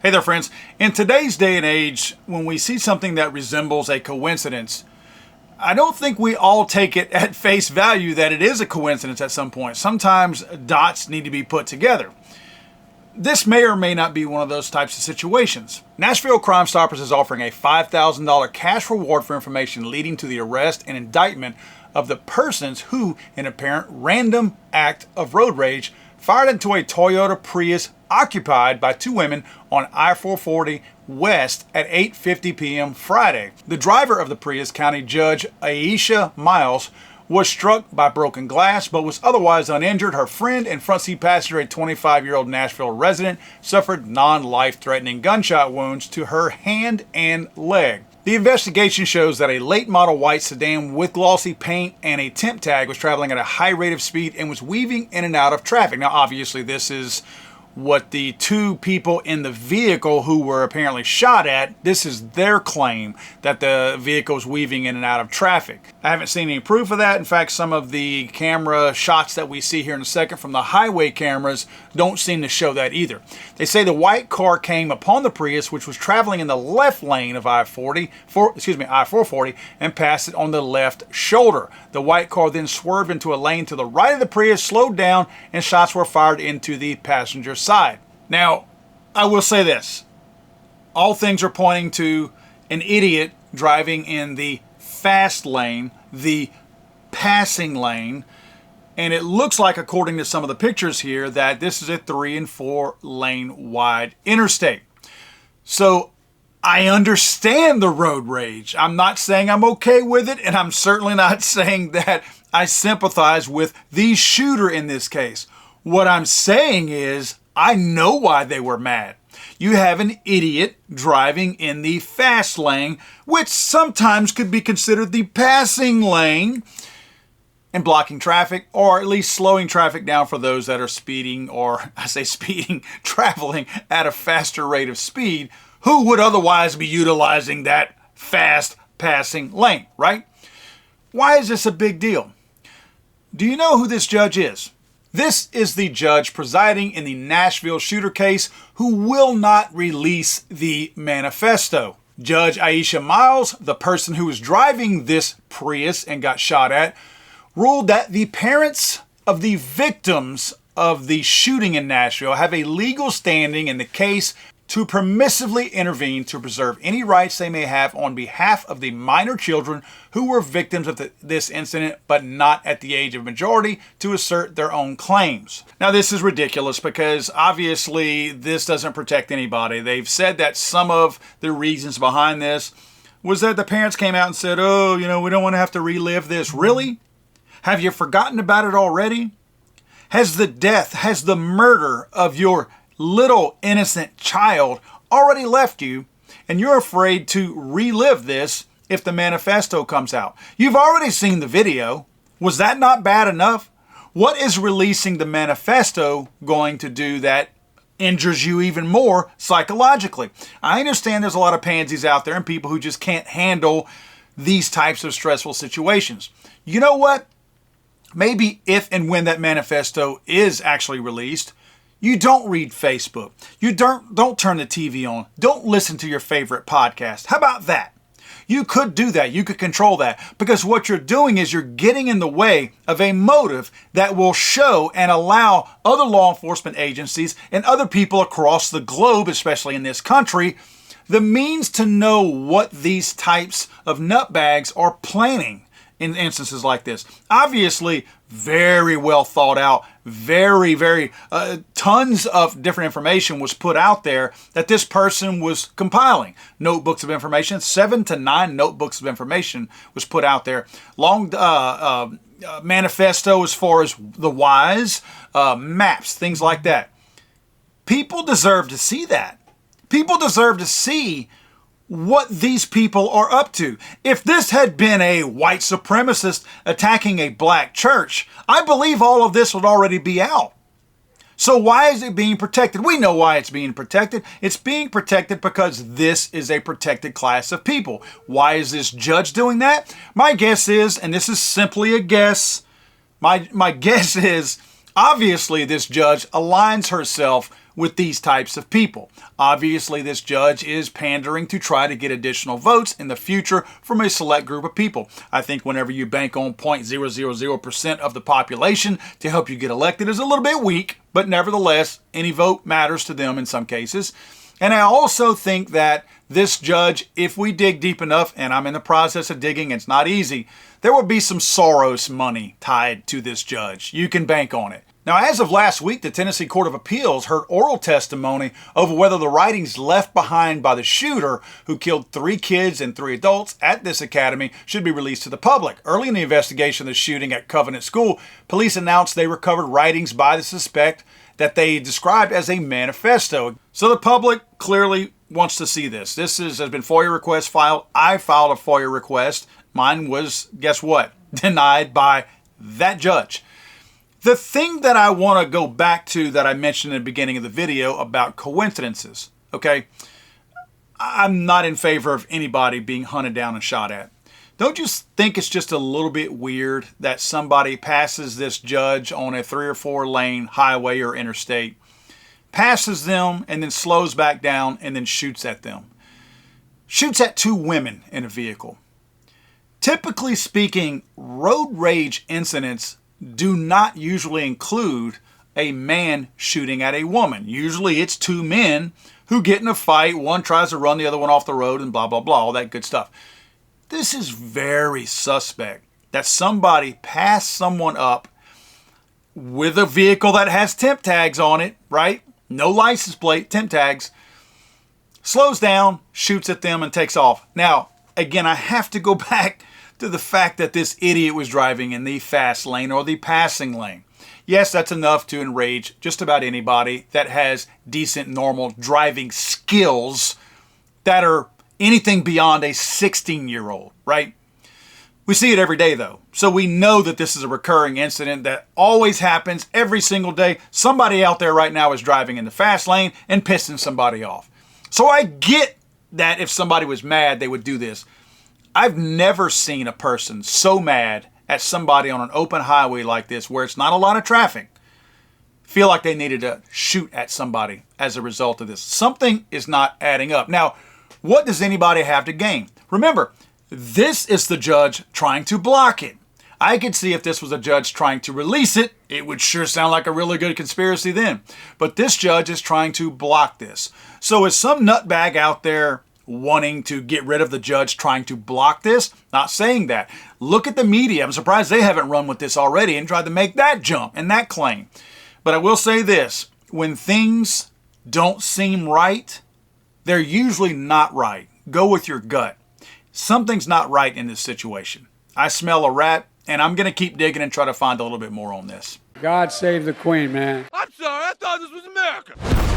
Hey there, friends. In today's day and age, when we see something that resembles a coincidence, I don't think we all take it at face value that it is a coincidence at some point. Sometimes dots need to be put together. This may or may not be one of those types of situations. Nashville Crime Stoppers is offering a $5,000 cash reward for information leading to the arrest and indictment of the persons who, in apparent random act of road rage, fired into a Toyota Prius occupied by two women on I-440 West at 8:50 p.m. Friday. The driver of the Prius, County Judge Aisha Miles, was struck by broken glass but was otherwise uninjured. Her friend and front seat passenger, a 25-year-old Nashville resident, suffered non-life-threatening gunshot wounds to her hand and leg. The investigation shows that a late model white sedan with glossy paint and a temp tag was traveling at a high rate of speed and was weaving in and out of traffic. Now, obviously, this is what the two people in the vehicle who were apparently shot at, this is their claim that the vehicle was weaving in and out of traffic. I haven't seen any proof of that. In fact, some of the camera shots that we see here in a second from the highway cameras don't seem to show that either. They say the white car came upon the Prius, which was traveling in the left lane of I-440, and passed it on the left shoulder. The white car then swerved into a lane to the right of the Prius, slowed down, and shots were fired into the passenger side. Now, I will say this. All things are pointing to an idiot driving in the fast lane, the passing lane, and it looks like, according to some of the pictures here, that this is a 3 and 4 lane wide interstate. So I understand the road rage. I'm not saying I'm okay with it, and I'm certainly not saying that I sympathize with the shooter in this case. What I'm saying is I know why they were mad. You have an idiot driving in the fast lane, which sometimes could be considered the passing lane, and blocking traffic, or at least slowing traffic down for those that are speeding, or I say speeding, traveling at a faster rate of speed, who would otherwise be utilizing that fast passing lane, right? Why is this a big deal? Do you know who this judge is? This is the judge presiding in the Nashville shooter case who will not release the manifesto. Judge Aisha Miles, the person who was driving this Prius and got shot at, ruled that the parents of the victims of the shooting in Nashville have a legal standing in the case to permissively intervene to preserve any rights they may have on behalf of the minor children who were victims of this incident, but not at the age of majority, to assert their own claims. Now, this is ridiculous because obviously this doesn't protect anybody. They've said that some of the reasons behind this was that the parents came out and said, oh, we don't want to have to relive this. Really? Have you forgotten about it already? Has the murder of your little innocent child already left you, and you're afraid to relive this if the manifesto comes out? You've already seen the video. Was that not bad enough? What is releasing the manifesto going to do that injures you even more psychologically? I understand there's a lot of pansies out there and people who just can't handle these types of stressful situations. You know what? Maybe if and when that manifesto is actually released, you don't read Facebook. You don't turn the TV on. Don't listen to your favorite podcast. How about that? You could do that. You could control that, because what you're doing is you're getting in the way of a motive that will show and allow other law enforcement agencies and other people across the globe, especially in this country, the means to know what these types of nutbags are planning in instances like this. Obviously, very well thought out, very tons of different information was put out there that this person was compiling. Notebooks of information, 7 to 9 notebooks of information was put out there. Long manifesto as far as the whys, maps, things like that. People deserve to see that. People deserve to see what these people are up to. If this had been a white supremacist attacking a black church, I believe all of this would already be out. So why is it being protected? We know why it's being protected. It's being protected because this is a protected class of people. Why is this judge doing that? My guess is, and this is simply a guess, my guess is obviously this judge aligns herself with these types of people. Obviously, this judge is pandering to try to get additional votes in the future from a select group of people. I think whenever you bank on 0.000% of the population to help you get elected is a little bit weak, but nevertheless, any vote matters to them in some cases. And I also think that this judge, if we dig deep enough, and I'm in the process of digging, it's not easy, there will be some Soros money tied to this judge. You can bank on it. Now, as of last week, the Tennessee Court of Appeals heard oral testimony over whether the writings left behind by the shooter who killed 3 kids and 3 adults at this academy should be released to the public. Early in the investigation of the shooting at Covenant School, police announced they recovered writings by the suspect that they described as a manifesto. So the public clearly wants to see this. This has been FOIA request filed. I filed a FOIA request. Mine was, guess what? Denied by that judge. The thing that I want to go back to that I mentioned in the beginning of the video about coincidences, okay? I'm not in favor of anybody being hunted down and shot at. Don't you think it's just a little bit weird that somebody passes this judge on a 3 or 4 lane highway or interstate, passes them and then slows back down and then shoots at them? Shoots at 2 women in a vehicle. Typically speaking, road rage incidents do not usually include a man shooting at a woman. Usually it's 2 men who get in a fight. One tries to run the other one off the road and blah, blah, blah, all that good stuff. This is very suspect that somebody passed someone up with a vehicle that has temp tags on it, right? No license plate, temp tags, slows down, shoots at them and takes off. Now, again, I have to go back to the fact that this idiot was driving in the fast lane or the passing lane. Yes, that's enough to enrage just about anybody that has decent, normal driving skills that are anything beyond a 16-year-old, right? We see it every day, though. So we know that this is a recurring incident that always happens every single day. Somebody out there right now is driving in the fast lane and pissing somebody off. So I get that if somebody was mad, they would do this. I've never seen a person so mad at somebody on an open highway like this where it's not a lot of traffic feel like they needed to shoot at somebody as a result of this. Something is not adding up. Now, what does anybody have to gain? Remember, this is the judge trying to block it. I could see if this was a judge trying to release it, it would sure sound like a really good conspiracy then. But this judge is trying to block this. So is some nutbag out there wanting to get rid of the judge trying to block this? Not saying that. Look at the media. I'm surprised they haven't run with this already and tried to make that jump and that claim. But I will say this, when things don't seem right, they're usually not right. Go with your gut. Something's not right in this situation. I smell a rat, and I'm going to keep digging and try to find a little bit more on this. God save the Queen, man. I'm sorry, I thought this was America.